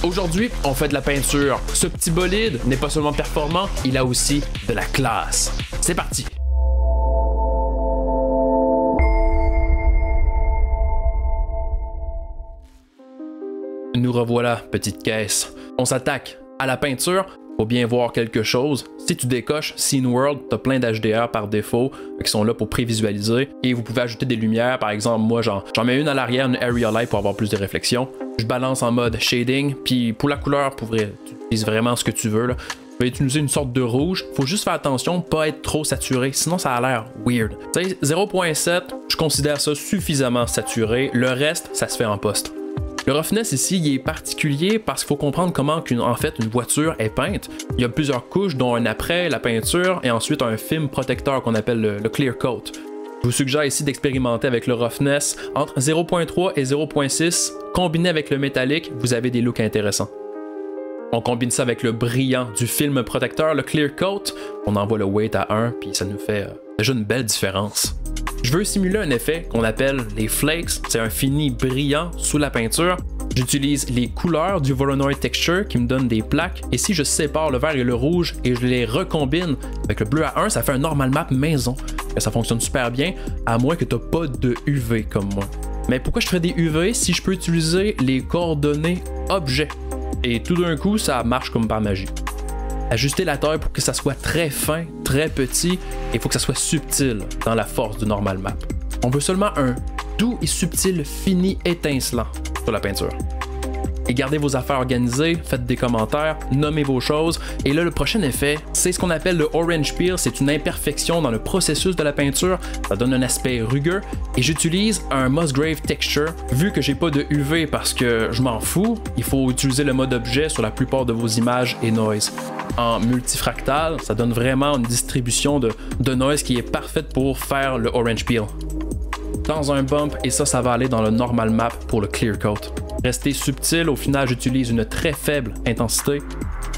Aujourd'hui, on fait de la peinture. Ce petit bolide n'est pas seulement performant, il a aussi de la classe. C'est parti! Nous revoilà, petite caisse. On s'attaque à la peinture. Faut bien voir quelque chose. Si tu décoches Scene World, t'as plein d'HDR par défaut qui sont là pour prévisualiser et vous pouvez ajouter des lumières. Par exemple, moi j'en mets une à l'arrière, une area light pour avoir plus de réflexion. Je balance en mode shading, puis pour la couleur, pour vrai, tu utilises vraiment ce que tu veux là. Tu vas utiliser une sorte de rouge. Faut juste faire attention, pas être trop saturé, sinon ça a l'air weird. Tu sais, 0.7, je considère ça suffisamment saturé. Le reste, ça se fait en post. Le roughness ici, il est particulier parce qu'il faut comprendre comment une voiture est peinte. Il y a plusieurs couches, dont un après, la peinture, et ensuite un film protecteur qu'on appelle le clear coat. Je vous suggère ici d'expérimenter avec le roughness. Entre 0.3 et 0.6, combiné avec le métallique, vous avez des looks intéressants. On combine ça avec le brillant du film protecteur, le clear coat. On envoie le weight à 1, puis ça nous fait déjà une belle différence. Je veux simuler un effet qu'on appelle les flakes. C'est un fini brillant sous la peinture. J'utilise les couleurs du Voronoi Texture qui me donnent des plaques. Et si je sépare le vert et le rouge et je les recombine avec le bleu à 1, ça fait un normal map maison. Et ça fonctionne super bien, à moins que tu n'aies pas de UV comme moi. Mais pourquoi je ferais des UV si je peux utiliser les coordonnées objets? Et tout d'un coup, ça marche comme par magie. Ajuster la taille pour que ça soit très fin, très petit, et il faut que ça soit subtil dans la force du normal map. On veut seulement un doux et subtil fini étincelant sur la peinture. Et gardez vos affaires organisées, faites des commentaires, nommez vos choses. Et là, le prochain effet, c'est ce qu'on appelle le orange peel. C'est une imperfection dans le processus de la peinture. Ça donne un aspect rugueux. Et j'utilise un Musgrave Texture. Vu que j'ai pas de UV parce que je m'en fous, il faut utiliser le mode objet sur la plupart de vos images et noise. En multifractal, ça donne vraiment une distribution de noise qui est parfaite pour faire le orange peel. Dans un bump, et ça va aller dans le normal map pour le clear coat. Rester subtil, au final j'utilise une très faible intensité.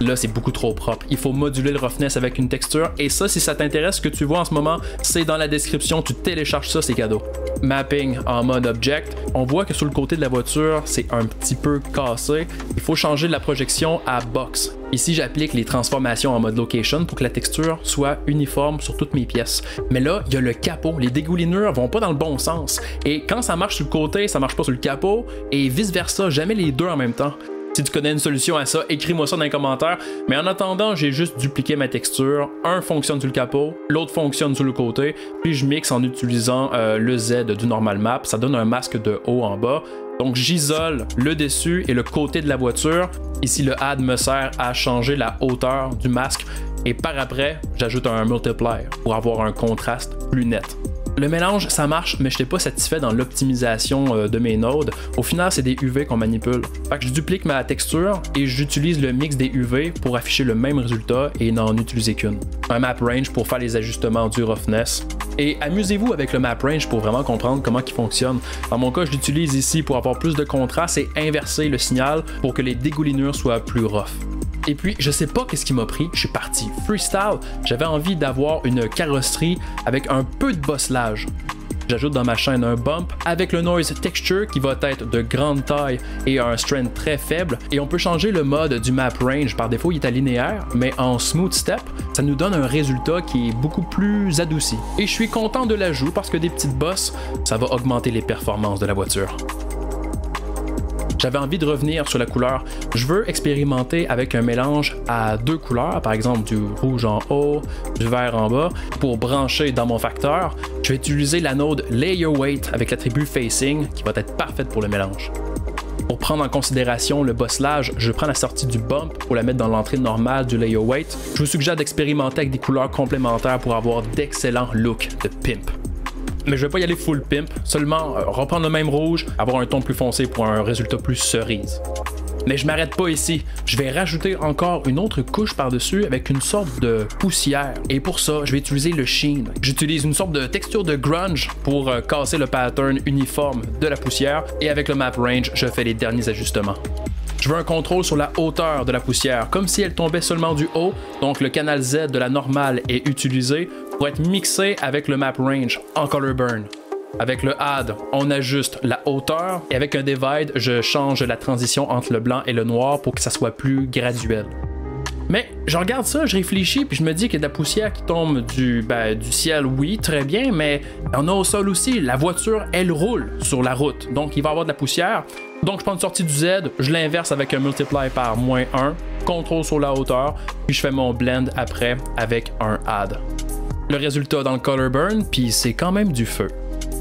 Là c'est beaucoup trop propre. Il faut moduler le roughness avec une texture. Et ça, si ça t'intéresse, ce que tu vois en ce moment, c'est dans la description. Tu télécharges ça, c'est cadeau. Mapping en mode object. On voit que sur le côté de la voiture, c'est un petit peu cassé. Il faut changer la projection à box. Ici, j'applique les transformations en mode location pour que la texture soit uniforme sur toutes mes pièces. Mais là, il y a le capot. Les dégoulinures vont pas dans le bon sens. Et quand ça marche sur le côté, ça marche pas sur le capot. Et vice-versa, jamais les deux en même temps. Si tu connais une solution à ça, écris-moi ça dans les commentaires. Mais en attendant, j'ai juste dupliqué ma texture. Un fonctionne sur le capot, l'autre fonctionne sur le côté. Puis je mixe en utilisant le Z du normal map. Ça donne un masque de haut en bas. Donc j'isole le dessus et le côté de la voiture. Ici le add me sert à changer la hauteur du masque. Et par après, j'ajoute un multiplier pour avoir un contraste plus net. Le mélange, ça marche, mais je n'étais pas satisfait dans l'optimisation de mes nodes. Au final, c'est des UV qu'on manipule. Fait que je duplique ma texture et j'utilise le mix des UV pour afficher le même résultat et n'en utiliser qu'une. Un map range pour faire les ajustements du roughness. Et amusez-vous avec le map range pour vraiment comprendre comment il fonctionne. Dans mon cas, je l'utilise ici pour avoir plus de contraste et inverser le signal pour que les dégoulinures soient plus rough. Et puis, je sais pas qu'est-ce qui m'a pris, je suis parti freestyle. J'avais envie d'avoir une carrosserie avec un peu de bosselage. J'ajoute dans ma chaîne un bump avec le noise texture qui va être de grande taille et un strength très faible. Et on peut changer le mode du map range. Par défaut, il est à linéaire, mais en smooth step, ça nous donne un résultat qui est beaucoup plus adouci. Et je suis content de l'ajout parce que des petites bosses, ça va augmenter les performances de la voiture. J'avais envie de revenir sur la couleur. Je veux expérimenter avec un mélange à deux couleurs, par exemple du rouge en haut, du vert en bas. Pour brancher dans mon facteur, je vais utiliser la node Layer Weight avec l'attribut Facing qui va être parfaite pour le mélange. Pour prendre en considération le bosselage, je prends la sortie du bump pour la mettre dans l'entrée normale du Layer Weight. Je vous suggère d'expérimenter avec des couleurs complémentaires pour avoir d'excellents looks de pimp. Mais je vais pas y aller full pimp, seulement reprendre le même rouge, avoir un ton plus foncé pour un résultat plus cerise. Mais je m'arrête pas ici, je vais rajouter encore une autre couche par-dessus avec une sorte de poussière. Et pour ça, je vais utiliser le sheen. J'utilise une sorte de texture de grunge pour casser le pattern uniforme de la poussière. Et avec le map range, je fais les derniers ajustements. Je veux un contrôle sur la hauteur de la poussière, comme si elle tombait seulement du haut, donc le canal Z de la normale est utilisé pour être mixé avec le map range en color burn. Avec le Add, on ajuste la hauteur et avec un Divide, je change la transition entre le blanc et le noir pour que ça soit plus graduel. Mais je regarde ça, je réfléchis, puis je me dis qu'il y a de la poussière qui tombe du ciel, oui, très bien, mais on a au sol aussi. La voiture, elle roule sur la route, donc il va y avoir de la poussière. Donc je prends une sortie du Z, je l'inverse avec un multiply par -1, contrôle sur la hauteur, puis je fais mon blend après avec un Add. Le résultat dans le Color Burn, puis c'est quand même du feu.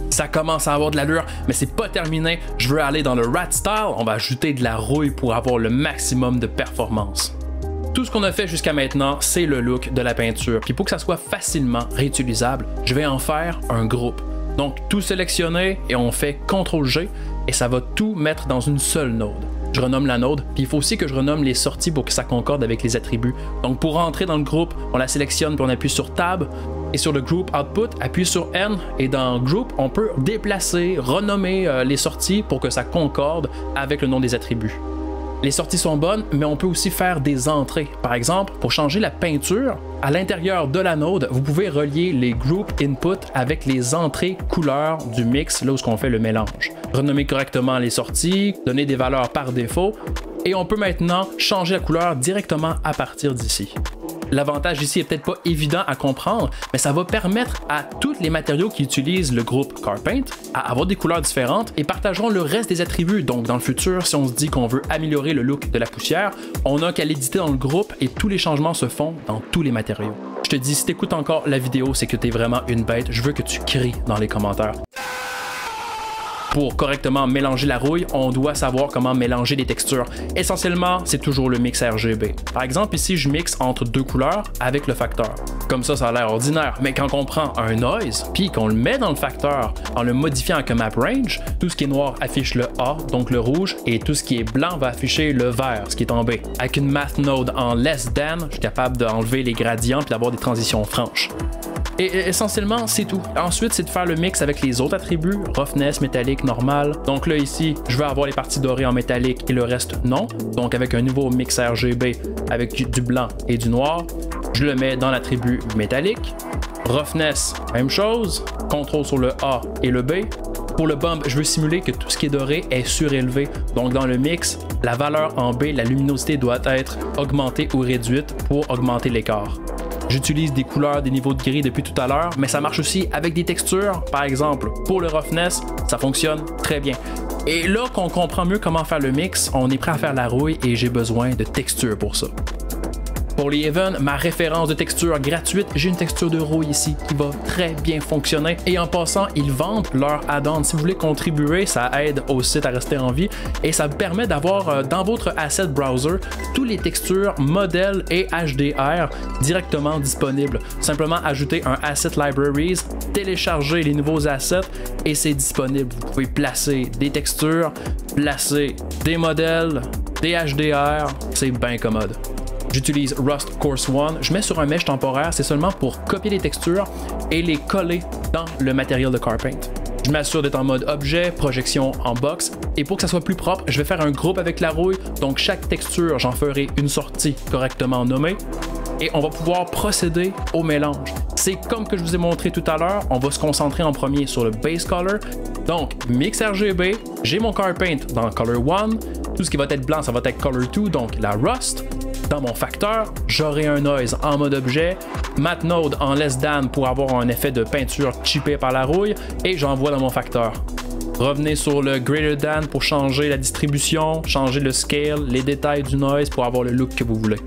Ça commence à avoir de l'allure, mais c'est pas terminé. Je veux aller dans le Rat Style, on va ajouter de la rouille pour avoir le maximum de performance. Tout ce qu'on a fait jusqu'à maintenant, c'est le look de la peinture. Puis pour que ça soit facilement réutilisable, je vais en faire un groupe. Donc tout sélectionner et on fait CTRL-G et ça va tout mettre dans une seule node. Je renomme la node, puis il faut aussi que je renomme les sorties pour que ça concorde avec les attributs. Donc pour rentrer dans le groupe, on la sélectionne puis on appuie sur Tab et sur le Group Output, appuie sur N et dans Group, on peut déplacer, renommer les sorties pour que ça concorde avec le nom des attributs. Les sorties sont bonnes, mais on peut aussi faire des entrées. Par exemple, pour changer la peinture, à l'intérieur de la node, vous pouvez relier les Group Input avec les entrées couleurs du mix, là où on fait le mélange. Renommer correctement les sorties, donner des valeurs par défaut, et on peut maintenant changer la couleur directement à partir d'ici. L'avantage ici est peut-être pas évident à comprendre, mais ça va permettre à tous les matériaux qui utilisent le groupe Carpaint à avoir des couleurs différentes et partageront le reste des attributs. Donc dans le futur, si on se dit qu'on veut améliorer le look de la poussière, on n'a qu'à l'éditer dans le groupe et tous les changements se font dans tous les matériaux. Je te dis, si t'écoutes encore la vidéo, c'est que t'es vraiment une bête. Je veux que tu cries dans les commentaires. Pour correctement mélanger la rouille, on doit savoir comment mélanger les textures. Essentiellement, c'est toujours le mix RGB. Par exemple, ici, je mixe entre deux couleurs avec le facteur. Comme ça a l'air ordinaire, mais quand on prend un noise, puis qu'on le met dans le facteur en le modifiant avec un map range, tout ce qui est noir affiche le A, donc le rouge, et tout ce qui est blanc va afficher le vert, ce qui est en B. Avec une math node en less than, je suis capable d'enlever les gradients puis d'avoir des transitions franches. Et essentiellement, c'est tout. Ensuite, c'est de faire le mix avec les autres attributs, roughness, métallique, normal. Donc là, ici, je vais avoir les parties dorées en métallique et le reste non. Donc avec un nouveau mix RGB avec du blanc et du noir, je le mets dans l'attribut métallique. Roughness, même chose. Contrôle sur le A et le B. Pour le bump, je veux simuler que tout ce qui est doré est surélevé. Donc dans le mix, la valeur en B, la luminosité doit être augmentée ou réduite pour augmenter l'écart. J'utilise des couleurs, des niveaux de gris depuis tout à l'heure, mais ça marche aussi avec des textures. Par exemple, pour le roughness, ça fonctionne très bien. Et là qu'on comprend mieux comment faire le mix, on est prêt à faire la rouille et j'ai besoin de textures pour ça. Pour les Even, ma référence de texture gratuite, j'ai une texture de rouille ici qui va très bien fonctionner. Et en passant, ils vendent leur add-on. Si vous voulez contribuer, ça aide au site à rester en vie et ça vous permet d'avoir dans votre asset browser tous les textures, modèles et HDR directement disponibles. Simplement ajouter un Asset Libraries, télécharger les nouveaux assets et c'est disponible. Vous pouvez placer des textures, placer des modèles, des HDR, c'est bien commode. J'utilise Rust Course One, je mets sur un mesh temporaire, c'est seulement pour copier les textures et les coller dans le matériel de Carpaint. Je m'assure d'être en mode objet, projection en box, et pour que ça soit plus propre, je vais faire un groupe avec la rouille, donc chaque texture, j'en ferai une sortie correctement nommée, et on va pouvoir procéder au mélange. C'est comme que je vous ai montré tout à l'heure, on va se concentrer en premier sur le Base Color, donc Mix RGB, j'ai mon Carpaint dans Color 1, tout ce qui va être blanc, ça va être Color 2, donc la Rust. Dans mon facteur, j'aurai un noise en mode objet, matte node en less than pour avoir un effet de peinture chippé par la rouille et j'envoie dans mon facteur. Revenez sur le greater than pour changer la distribution, changer le scale, les détails du noise pour avoir le look que vous voulez.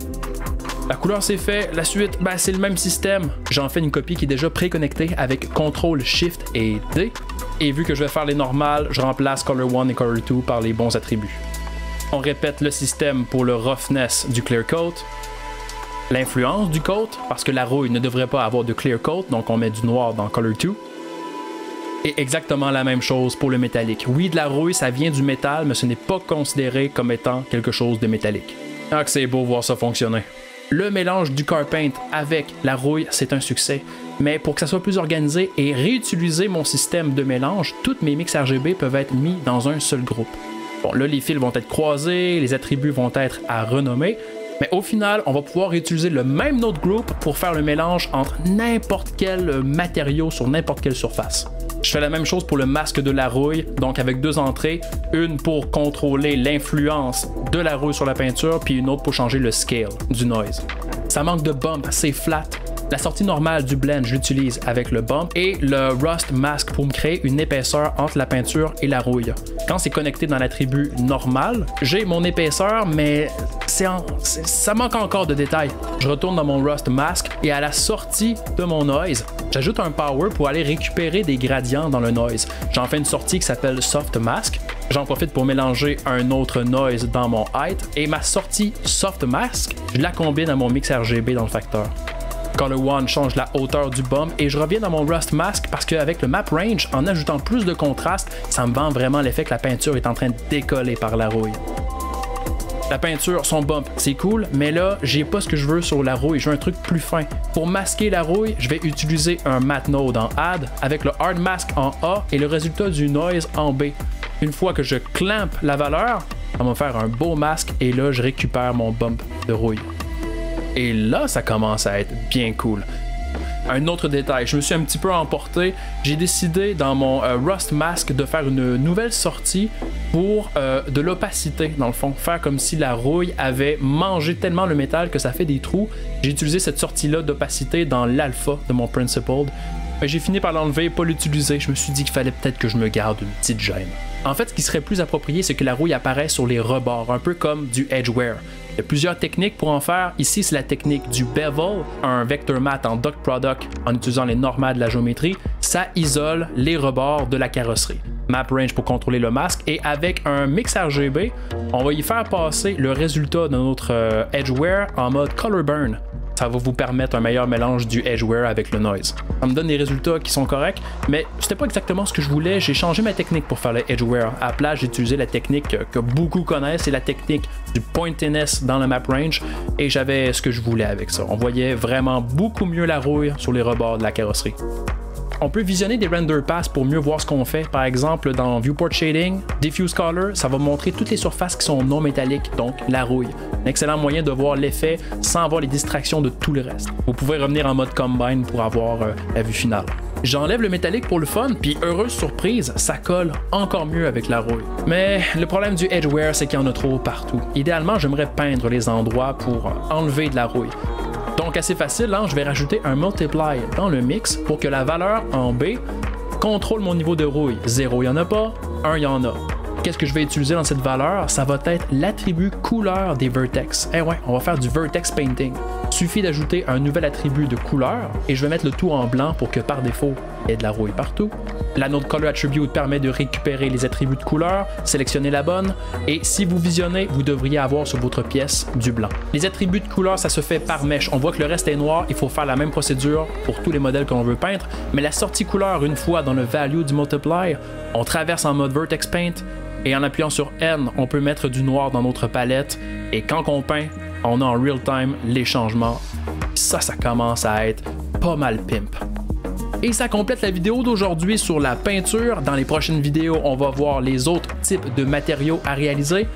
La couleur c'est fait, la suite, c'est le même système. J'en fais une copie qui est déjà préconnectée avec CTRL, SHIFT et D. Et vu que je vais faire les normales, je remplace Color 1 et Color 2 par les bons attributs. On répète le système pour le roughness du clear coat, l'influence du coat, parce que la rouille ne devrait pas avoir de clear coat, donc on met du noir dans Color 2. Et exactement la même chose pour le métallique. Oui, de la rouille, ça vient du métal, mais ce n'est pas considéré comme étant quelque chose de métallique. Ah que c'est beau voir ça fonctionner. Le mélange du Carpaint avec la rouille, c'est un succès. Mais pour que ça soit plus organisé et réutiliser mon système de mélange, toutes mes mix RGB peuvent être mis dans un seul groupe. Bon, là, les fils vont être croisés, les attributs vont être à renommer, mais au final, on va pouvoir utiliser le même node group pour faire le mélange entre n'importe quel matériau sur n'importe quelle surface. Je fais la même chose pour le masque de la rouille, donc avec 2 entrées, une pour contrôler l'influence de la rouille sur la peinture, puis une autre pour changer le scale du noise. Ça manque de bump, c'est flat. La sortie normale du blend, je l'utilise avec le bump et le rust mask pour me créer une épaisseur entre la peinture et la rouille. Quand c'est connecté dans l'attribut normal, j'ai mon épaisseur, mais ça manque encore de détails. Je retourne dans mon rust mask et à la sortie de mon noise, j'ajoute un power pour aller récupérer des gradients dans le noise. J'en fais une sortie qui s'appelle soft mask. J'en profite pour mélanger un autre noise dans mon height et ma sortie soft mask, je la combine à mon mix RGB dans le facteur. Color One change la hauteur du bump et je reviens dans mon Rust Mask parce qu'avec le Map Range, en ajoutant plus de contraste, ça me vend vraiment l'effet que la peinture est en train de décoller par la rouille. La peinture, son bump, c'est cool, mais là, j'ai pas ce que je veux sur la rouille, je veux un truc plus fin. Pour masquer la rouille, je vais utiliser un Matte Node en Add avec le Hard Mask en A et le résultat du Noise en B. Une fois que je clamp la valeur, ça va me faire un beau masque et là, je récupère mon bump de rouille. Et là, ça commence à être bien cool. Un autre détail, je me suis un petit peu emporté. J'ai décidé dans mon Rust Mask de faire une nouvelle sortie pour de l'opacité, dans le fond. Faire comme si la rouille avait mangé tellement le métal que ça fait des trous. J'ai utilisé cette sortie-là d'opacité dans l'alpha de mon Principled. Mais j'ai fini par l'enlever et pas l'utiliser. Je me suis dit qu'il fallait peut-être que je me garde une petite gêne. En fait, ce qui serait plus approprié, c'est que la rouille apparaisse sur les rebords, un peu comme du edgeware. Il y a plusieurs techniques pour en faire. Ici, c'est la technique du bevel, un vector matte en dot product en utilisant les normales de la géométrie. Ça isole les rebords de la carrosserie. Map Range pour contrôler le masque et avec un mix RGB, on va y faire passer le résultat de notre edgeware en mode color burn. Ça va vous permettre un meilleur mélange du edgeware avec le noise. Ça me donne des résultats qui sont corrects, mais c'était pas exactement ce que je voulais. J'ai changé ma technique pour faire le edgeware. À la place, j'ai utilisé la technique que beaucoup connaissent, c'est la technique du pointiness dans le map range, et j'avais ce que je voulais avec ça. On voyait vraiment beaucoup mieux la rouille sur les rebords de la carrosserie. On peut visionner des render paths pour mieux voir ce qu'on fait. Par exemple, dans Viewport Shading, Diffuse Color, ça va montrer toutes les surfaces qui sont non métalliques, donc la rouille. Un excellent moyen de voir l'effet sans avoir les distractions de tout le reste. Vous pouvez revenir en mode Combine pour avoir la vue finale. J'enlève le métallique pour le fun, puis heureuse surprise, ça colle encore mieux avec la rouille. Mais le problème du edgeware, c'est qu'il y en a trop partout. Idéalement, j'aimerais peindre les endroits pour enlever de la rouille. Donc assez facile, hein? Je vais rajouter un multiply dans le mix pour que la valeur en B contrôle mon niveau de rouille. 0, il n'y en a pas, 1, il y en a. Qu'est-ce que je vais utiliser dans cette valeur? Ça va être l'attribut couleur des vertex. Eh ouais, on va faire du vertex painting. Suffit d'ajouter un nouvel attribut de couleur et je vais mettre le tout en blanc pour que par défaut, il y ait de la rouille partout. La Node Color Attribute permet de récupérer les attributs de couleur, sélectionner la bonne, et si vous visionnez, vous devriez avoir sur votre pièce du blanc. Les attributs de couleur, ça se fait par mèche. On voit que le reste est noir, il faut faire la même procédure pour tous les modèles qu'on veut peindre, mais la sortie couleur, une fois dans le value du multiply, on traverse en mode Vertex Paint, et en appuyant sur N, on peut mettre du noir dans notre palette, et quand on peint, on a en real time les changements. Ça commence à être pas mal pimp. Et ça complète la vidéo d'aujourd'hui sur la peinture. Dans les prochaines vidéos, on va voir les autres types de matériaux à réaliser.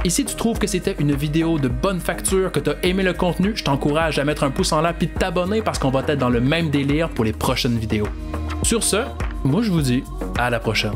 Et si tu trouves que c'était une vidéo de bonne facture, que tu as aimé le contenu, je t'encourage à mettre un pouce en l'air puis de t'abonner parce qu'on va être dans le même délire pour les prochaines vidéos. Sur ce, moi je vous dis à la prochaine.